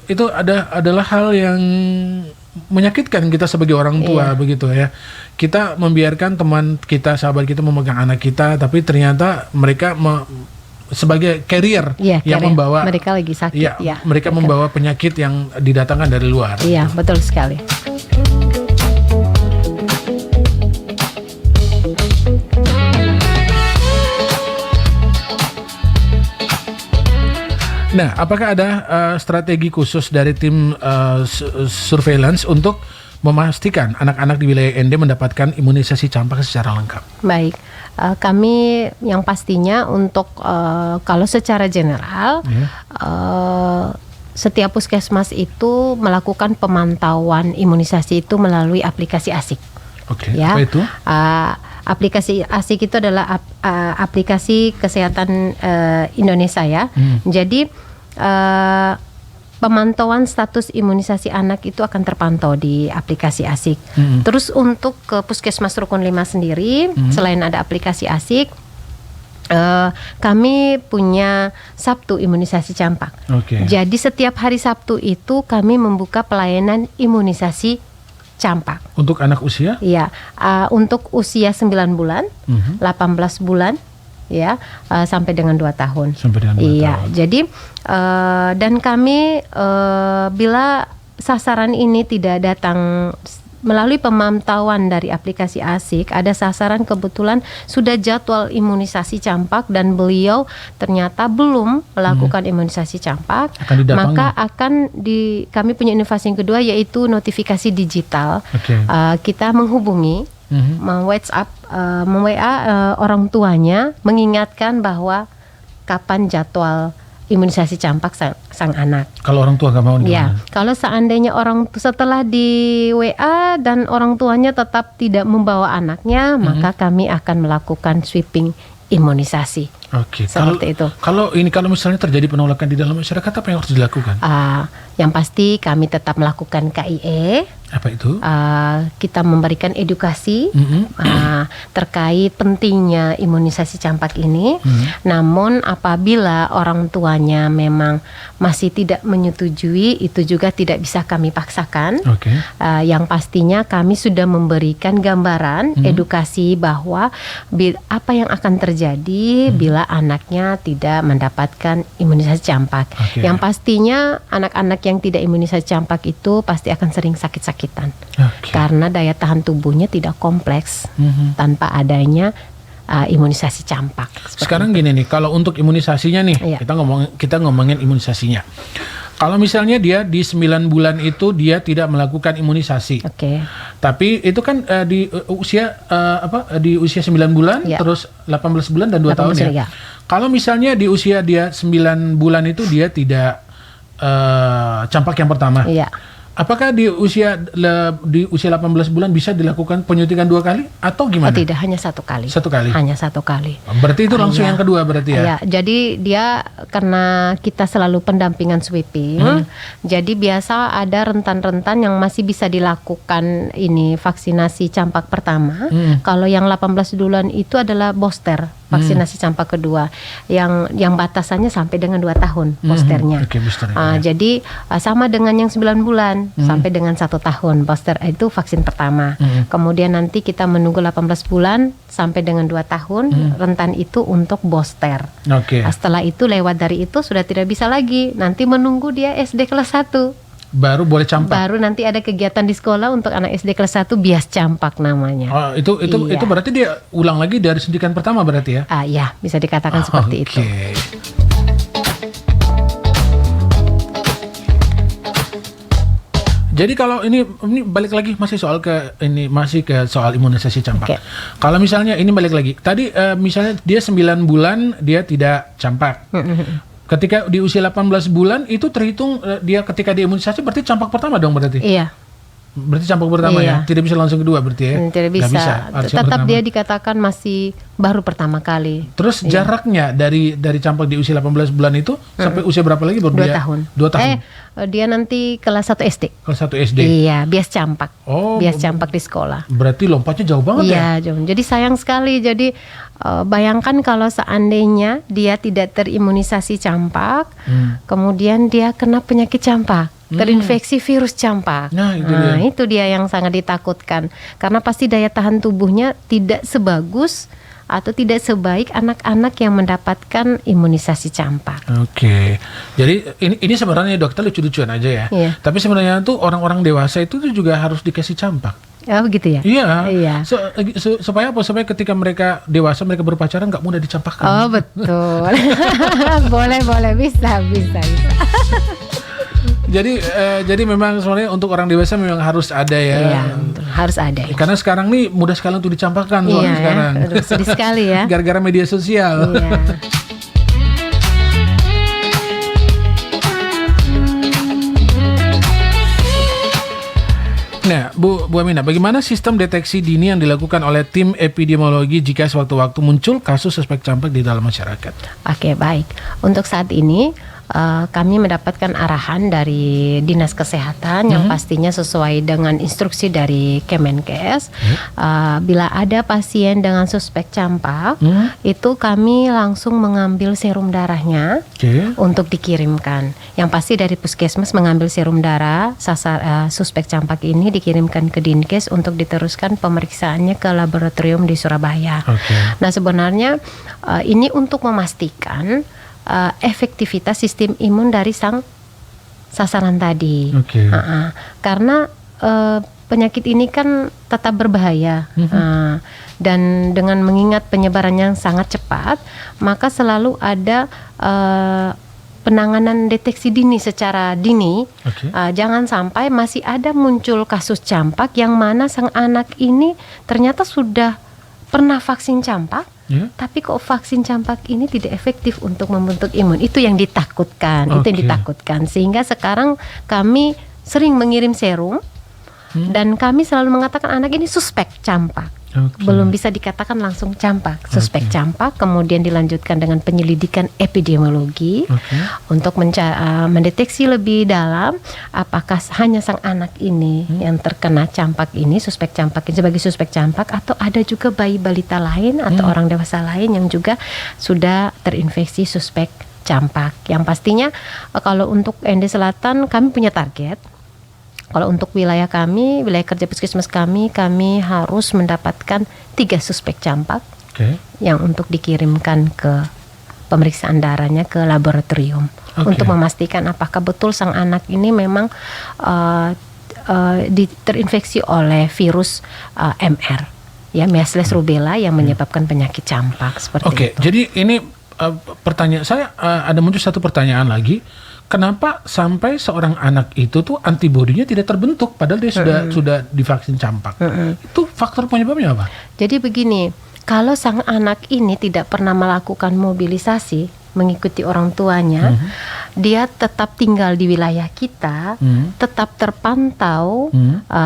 Speaker 1: Itu adalah hal yang menyakitkan kita sebagai orang tua, begitu ya. Kita membiarkan teman kita, sahabat kita memegang anak kita, tapi ternyata mereka sebagai carrier yang membawa,
Speaker 2: mereka lagi sakit,
Speaker 1: mereka membawa penyakit yang didatangkan dari luar.
Speaker 2: Iya, betul sekali.
Speaker 1: Nah, apakah ada strategi khusus dari tim surveillance untuk memastikan anak-anak di wilayah ND mendapatkan imunisasi campak secara lengkap?
Speaker 2: Baik, kami yang pastinya untuk kalau secara general setiap puskesmas itu melakukan pemantauan imunisasi itu melalui aplikasi ASIK.
Speaker 1: Oke,
Speaker 2: Ya,
Speaker 1: apa itu?
Speaker 2: aplikasi ASIK itu adalah aplikasi kesehatan Indonesia ya. Jadi pemantauan status imunisasi anak itu akan terpantau di aplikasi ASIK. Terus untuk ke Puskesmas Rukun 5 sendiri, selain ada aplikasi ASIK, kami punya Sabtu imunisasi campak.
Speaker 1: Oke.
Speaker 2: Jadi setiap hari Sabtu itu kami membuka pelayanan imunisasi campak.
Speaker 1: Untuk anak usia?
Speaker 2: Iya, untuk usia 9 bulan, 18 bulan, ya, sampai dengan 2 tahun.
Speaker 1: Sampai dengan 2
Speaker 2: Iya,
Speaker 1: tahun.
Speaker 2: jadi dan kami bila sasaran ini tidak datang melalui pemantauan dari aplikasi ASIK, ada sasaran kebetulan sudah jadwal imunisasi campak dan beliau ternyata belum melakukan imunisasi campak,
Speaker 1: Akan didatangi.
Speaker 2: maka kami punya inovasi yang kedua yaitu notifikasi digital.
Speaker 1: Oke.
Speaker 2: Kita menghubungi, WhatsApp, WA orang tuanya, mengingatkan bahwa kapan jadwal imunisasi campak sang anak.
Speaker 1: Kalau orang tua nggak mau
Speaker 2: Ya,
Speaker 1: gimana?
Speaker 2: kalau seandainya setelah di WA dan orang tuanya tetap tidak membawa anaknya, maka kami akan melakukan sweeping imunisasi.
Speaker 1: Oke.
Speaker 2: Seperti itu.
Speaker 1: Kalau misalnya terjadi penolakan di dalam masyarakat, apa yang harus dilakukan?
Speaker 2: Yang pasti kami tetap melakukan KIE.
Speaker 1: Apa itu?
Speaker 2: Kita memberikan edukasi terkait pentingnya imunisasi campak ini. Namun apabila orang tuanya memang masih tidak menyetujui, itu juga tidak bisa kami paksakan.
Speaker 1: Oke.
Speaker 2: Yang pastinya kami sudah memberikan gambaran edukasi bahwa apa yang akan terjadi bila anaknya tidak mendapatkan imunisasi campak.
Speaker 1: Oke.
Speaker 2: Yang pastinya anak-anak yang tidak imunisasi campak itu pasti akan sering sakit-sakitan.
Speaker 1: Oke.
Speaker 2: Karena daya tahan tubuhnya tidak kompleks tanpa adanya imunisasi campak. Seperti
Speaker 1: Sekarang gini nih, kalau untuk imunisasinya nih,
Speaker 2: Iya.
Speaker 1: kita ngomongin imunisasinya. Kalau misalnya dia di 9 bulan itu dia tidak melakukan imunisasi.
Speaker 2: Oke.
Speaker 1: Tapi itu kan di usia di usia 9 bulan,
Speaker 2: Ya.
Speaker 1: terus 18 bulan dan 2 tahun
Speaker 2: 18
Speaker 1: ya.
Speaker 2: ya.
Speaker 1: Kalau misalnya di usia dia 9 bulan itu dia tidak campak yang pertama.
Speaker 2: Iya.
Speaker 1: Apakah di usia 18 bulan bisa dilakukan penyuntikan 2 kali atau gimana?
Speaker 2: Tidak, hanya 1 kali.
Speaker 1: 1 kali.
Speaker 2: Hanya 1 kali.
Speaker 1: Berarti itu langsung
Speaker 2: Iya.
Speaker 1: yang kedua berarti ya?
Speaker 2: Ya, jadi dia karena kita selalu pendampingan sweeping, jadi biasa ada rentan-rentan yang masih bisa dilakukan ini vaksinasi campak pertama. Kalau yang 18 bulan itu adalah booster, vaksinasi campak kedua, yang batasannya sampai dengan 2 tahun boosternya.
Speaker 1: Oke, boosternya, ya.
Speaker 2: Jadi sama dengan yang 9 bulan sampai dengan 1 tahun booster itu vaksin pertama. Kemudian nanti kita menunggu 18 bulan sampai dengan 2 tahun rentan itu untuk booster.
Speaker 1: Oke.
Speaker 2: Setelah itu lewat dari itu sudah tidak bisa lagi. Nanti menunggu dia SD kelas 1.
Speaker 1: Baru boleh campak.
Speaker 2: Baru nanti ada kegiatan di sekolah untuk anak SD kelas 1 bias campak namanya.
Speaker 1: Oh, itu
Speaker 2: Iya.
Speaker 1: berarti dia ulang lagi dari suntikan pertama berarti ya?
Speaker 2: Ya, bisa dikatakan seperti itu.
Speaker 1: Oke. Jadi kalau ini balik lagi masih ke soal imunisasi campak.
Speaker 2: Oke.
Speaker 1: Kalau misalnya ini balik lagi. Tadi misalnya dia 9 bulan dia tidak campak. Ketika di usia 18 bulan itu terhitung dia ketika diimunisasi berarti campak pertama dong berarti.
Speaker 2: Iya.
Speaker 1: Berarti campak pertama
Speaker 2: Iya.
Speaker 1: ya. Tidak bisa langsung kedua berarti ya.
Speaker 2: Tidak
Speaker 1: Nggak
Speaker 2: bisa.
Speaker 1: harus yang
Speaker 2: Tetap
Speaker 1: pertama.
Speaker 2: dia dikatakan masih baru pertama kali.
Speaker 1: Terus jaraknya dari campak di usia 18 bulan itu sampai usia berapa lagi baru
Speaker 2: 2
Speaker 1: dia?
Speaker 2: tahun.
Speaker 1: 2 tahun.
Speaker 2: Dia nanti kelas 1 SD.
Speaker 1: Kalau 1 SD.
Speaker 2: Iya, bias campak.
Speaker 1: Oh,
Speaker 2: Bias campak di sekolah.
Speaker 1: berarti lompatnya jauh banget ya?
Speaker 2: Iya, Jom. Jadi sayang sekali. Jadi bayangkan kalau seandainya dia tidak terimunisasi campak, kemudian dia kena penyakit campak, terinfeksi virus campak.
Speaker 1: Nah, itu dia.
Speaker 2: Itu dia yang sangat ditakutkan. Karena pasti daya tahan tubuhnya tidak sebagus atau tidak sebaik anak-anak yang mendapatkan imunisasi campak.
Speaker 1: Oke. Jadi ini sebenarnya dokter lucu-lucuan aja ya.
Speaker 2: Iya.
Speaker 1: Tapi sebenarnya tuh orang-orang dewasa itu tuh juga harus dikasih campak.
Speaker 2: Oh begitu ya?
Speaker 1: Iya. Supaya apa? Supaya ketika mereka dewasa, mereka berpacaran nggak mudah dicampakkan.
Speaker 2: Oh betul. boleh bisa.
Speaker 1: Jadi memang sebenarnya untuk orang dewasa memang harus ada ya.
Speaker 2: Iya, betul. Harus ada. Ya.
Speaker 1: Karena sekarang nih mudah sekali untuk dicampakkan soalnya sekarang.
Speaker 2: Aduh, sedih sekali ya.
Speaker 1: Gara-gara media sosial.
Speaker 2: Iya.
Speaker 1: Nah, Bu Aminah, bagaimana sistem deteksi dini yang dilakukan oleh tim epidemiologi jika sewaktu-waktu muncul kasus suspek campak di dalam masyarakat?
Speaker 2: Oke, baik. Untuk saat ini kami mendapatkan arahan dari Dinas Kesehatan yang pastinya sesuai dengan instruksi dari Kemenkes. Bila ada pasien dengan suspek campak, itu kami langsung mengambil serum darahnya untuk dikirimkan. Yang pasti dari Puskesmas mengambil serum darah suspek campak ini dikirimkan ke Dinkes untuk diteruskan pemeriksaannya ke laboratorium di Surabaya. Nah, sebenarnya ini untuk memastikan efektivitas sistem imun dari sang sasaran tadi. Karena penyakit ini kan tetap berbahaya dan dengan mengingat penyebarannya yang sangat cepat, maka selalu ada penanganan deteksi dini secara dini. Jangan sampai masih ada muncul kasus campak yang mana sang anak ini ternyata sudah pernah vaksin campak, tapi kok vaksin campak ini tidak efektif untuk membentuk imun. Itu yang ditakutkan, sehingga sekarang kami sering mengirim serum dan kami selalu mengatakan anak ini suspek campak. Belum bisa dikatakan langsung campak, suspek campak, kemudian dilanjutkan dengan penyelidikan epidemiologi untuk mendeteksi lebih dalam apakah hanya sang anak ini yang terkena campak ini, suspek campak ini sebagai suspek campak, atau ada juga bayi balita lain atau orang dewasa lain yang juga sudah terinfeksi suspek campak. Yang pastinya kalau untuk ND Selatan kami punya target. Kalau untuk wilayah kami, wilayah kerja Puskesmas kami harus mendapatkan 3 suspek campak yang untuk dikirimkan ke pemeriksaan darahnya ke laboratorium untuk memastikan apakah betul sang anak ini memang terinfeksi oleh virus MR, ya, measles rubella yang menyebabkan penyakit campak seperti itu.
Speaker 1: Jadi ini pertanyaan saya, ada muncul satu pertanyaan lagi. Kenapa sampai seorang anak itu tuh antibodinya tidak terbentuk padahal dia sudah divaksin campak? Itu faktor penyebabnya apa?
Speaker 2: Jadi begini, kalau sang anak ini tidak pernah melakukan mobilisasi mengikuti orang tuanya, dia tetap tinggal di wilayah kita, tetap terpantau,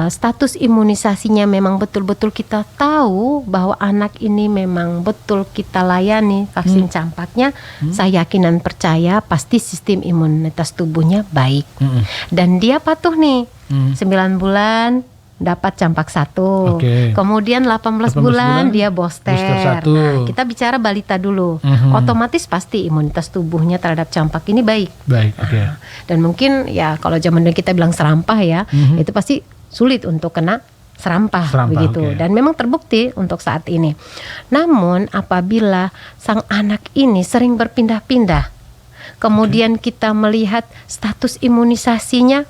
Speaker 2: status imunisasinya memang betul-betul kita tahu bahwa anak ini memang betul kita layani vaksin campaknya, saya yakin dan percaya pasti sistem imunitas tubuhnya baik. Dan dia patuh nih, 9 bulan dapat campak 1, kemudian 18 bulan dia booster 1. Nah, kita bicara balita dulu, otomatis pasti imunitas tubuhnya terhadap campak ini baik. Dan mungkin ya kalau zaman dulu kita bilang serampah ya, itu pasti sulit untuk kena serampah begitu. Dan memang terbukti untuk saat ini. Namun apabila sang anak ini sering berpindah-pindah, kemudian kita melihat status imunisasinya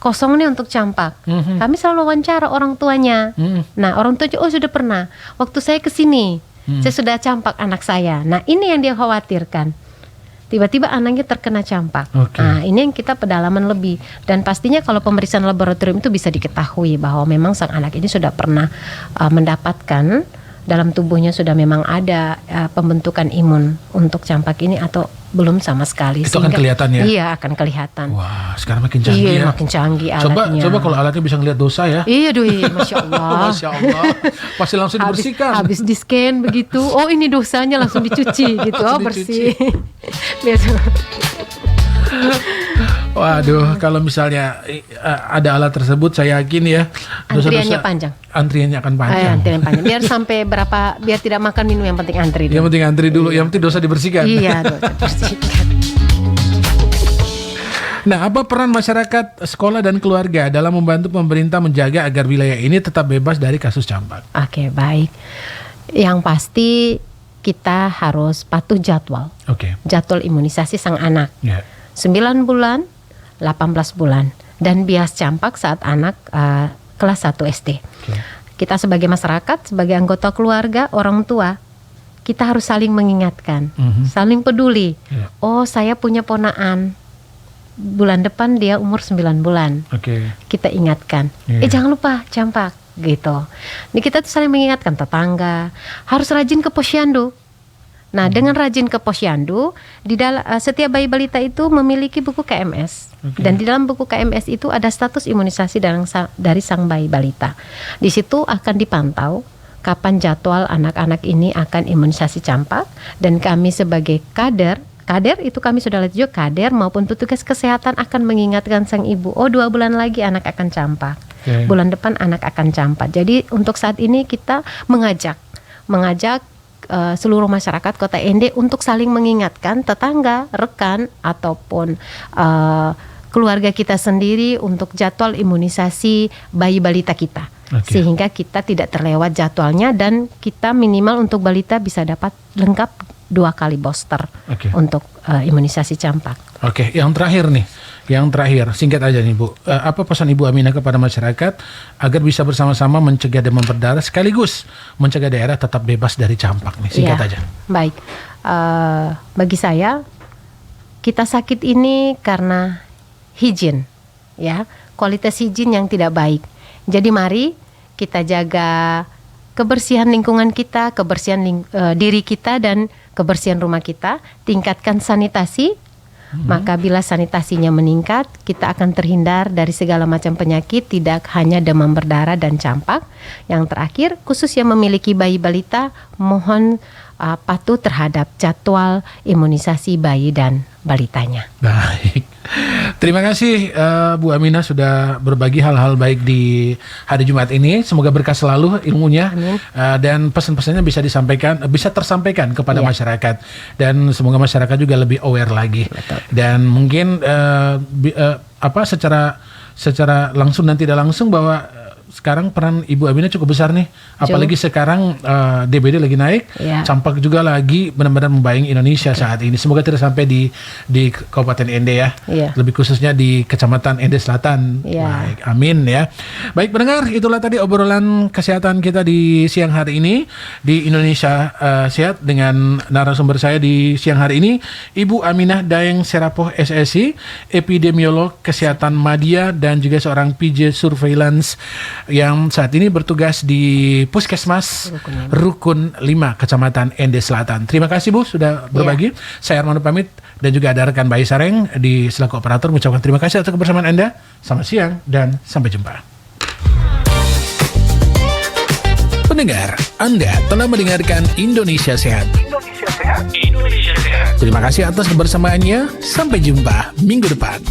Speaker 2: kosong nih untuk campak, kami selalu wawancara orang tuanya. Nah, orang tuanya sudah pernah, waktu saya kesini, saya sudah campak anak saya. Nah, ini yang dia khawatirkan. Tiba-tiba anaknya terkena campak. Nah, ini yang kita pedalaman lebih. Dan pastinya kalau pemeriksaan laboratorium itu bisa diketahui bahwa memang sang anak ini sudah pernah mendapatkan dalam tubuhnya sudah memang ada pembentukan imun untuk campak ini atau belum sama sekali.
Speaker 1: Itu akan kelihatan ya?
Speaker 2: Iya, akan kelihatan.
Speaker 1: Wah, sekarang makin canggih ya.
Speaker 2: Makin canggih alatnya.
Speaker 1: Coba kalau alatnya bisa ngelihat dosa ya.
Speaker 2: Iya, Masya Allah.
Speaker 1: Masya Allah. Pasti langsung dibersihkan.
Speaker 2: Habis di scan begitu, oh ini dosanya langsung dicuci gitu. Oh, bersih. Biasa.
Speaker 1: Waduh, kalau misalnya ada alat tersebut, saya yakin ya
Speaker 2: antriannya panjang.
Speaker 1: Antriannya akan panjang.
Speaker 2: Antrian panjang. Biar sampai berapa, biar tidak makan minum, yang penting antri dulu.
Speaker 1: Yang penting antri dulu, yang penting dosa dibersihkan.
Speaker 2: Iya, dosa dibersihkan.
Speaker 1: Nah, apa peran masyarakat, sekolah dan keluarga dalam membantu pemerintah menjaga agar wilayah ini tetap bebas dari kasus campak?
Speaker 2: Oke, baik. Yang pasti kita harus patuh jadwal. Jadwal imunisasi sang anak. 9 bulan, 18 bulan. Dan bias campak saat anak kelas 1 SD.
Speaker 1: Oke.
Speaker 2: Kita sebagai masyarakat, sebagai anggota keluarga, orang tua, kita harus saling mengingatkan, saling peduli.
Speaker 1: Ya.
Speaker 2: Oh, saya punya ponaan, bulan depan dia umur 9 bulan.
Speaker 1: Oke.
Speaker 2: Kita ingatkan, jangan lupa campak gitu. Ini kita tuh saling mengingatkan tetangga, harus rajin ke posyandu. Nah, dengan rajin ke posyandu, di dalam setiap bayi balita itu memiliki buku KMS. Dan di dalam buku KMS itu ada status imunisasi dari sang bayi balita. Di situ akan dipantau kapan jadwal anak-anak ini akan imunisasi campak, dan kami sebagai kader itu kami sudah lihat juga, kader maupun petugas kesehatan akan mengingatkan sang ibu, oh 2 bulan lagi anak akan campak. Bulan depan anak akan campak. Jadi untuk saat ini kita mengajak seluruh masyarakat Kota Ende untuk saling mengingatkan tetangga, rekan ataupun keluarga kita sendiri untuk jadwal imunisasi bayi balita kita. Sehingga kita tidak terlewat jadwalnya, dan kita minimal untuk balita bisa dapat lengkap 2 kali booster untuk imunisasi campak.
Speaker 1: Oke, yang terakhir singkat aja nih Bu, apa pesan Ibu Aminah kepada masyarakat agar bisa bersama-sama mencegah demam berdarah sekaligus mencegah daerah tetap bebas dari campak nih, singkat aja. Baik,
Speaker 2: bagi saya kita sakit ini karena higien, ya, kualitas higien yang tidak baik. Jadi mari kita jaga kebersihan lingkungan kita, kebersihan diri kita dan kebersihan rumah kita, tingkatkan sanitasi. Maka bila sanitasinya meningkat, kita akan terhindar dari segala macam penyakit, tidak hanya demam berdarah dan campak. Yang terakhir, khusus yang memiliki bayi balita, mohon patuh terhadap jadwal imunisasi bayi dan balitanya.
Speaker 1: Baik, terima kasih Bu Aminah sudah berbagi hal-hal baik di hari Jumat ini. Semoga berkah selalu ilmunya. Dan pesan-pesannya bisa tersampaikan kepada masyarakat, dan semoga masyarakat juga lebih aware lagi. Betul. Dan mungkin secara langsung dan tidak langsung bahwa sekarang peran Ibu Aminah cukup besar nih, apalagi sekarang DBD lagi naik, campak juga lagi benar-benar membayang Indonesia saat ini. Semoga tidak sampai di Kabupaten Ende ya, lebih khususnya di Kecamatan Ende Selatan. Baik, amin ya. Baik pendengar, itulah tadi obrolan kesehatan kita di siang hari ini di Indonesia Sehat dengan narasumber saya di siang hari ini, Ibu Aminah Daeng Serapoh SSI, epidemiolog kesehatan Madya dan juga seorang PJ Surveillance yang saat ini bertugas di Puskesmas Rukun 5 Kecamatan Ende Selatan. Terima kasih Bu sudah berbagi. Saya Armando pamit, dan juga ada rekan Bayi Sareng di selaku operator mengucapkan terima kasih atas kebersamaan Anda. Selamat siang dan sampai jumpa. Pendengar, Anda telah mendengarkan Indonesia Sehat. Terima kasih atas kebersamaannya. Sampai jumpa minggu depan.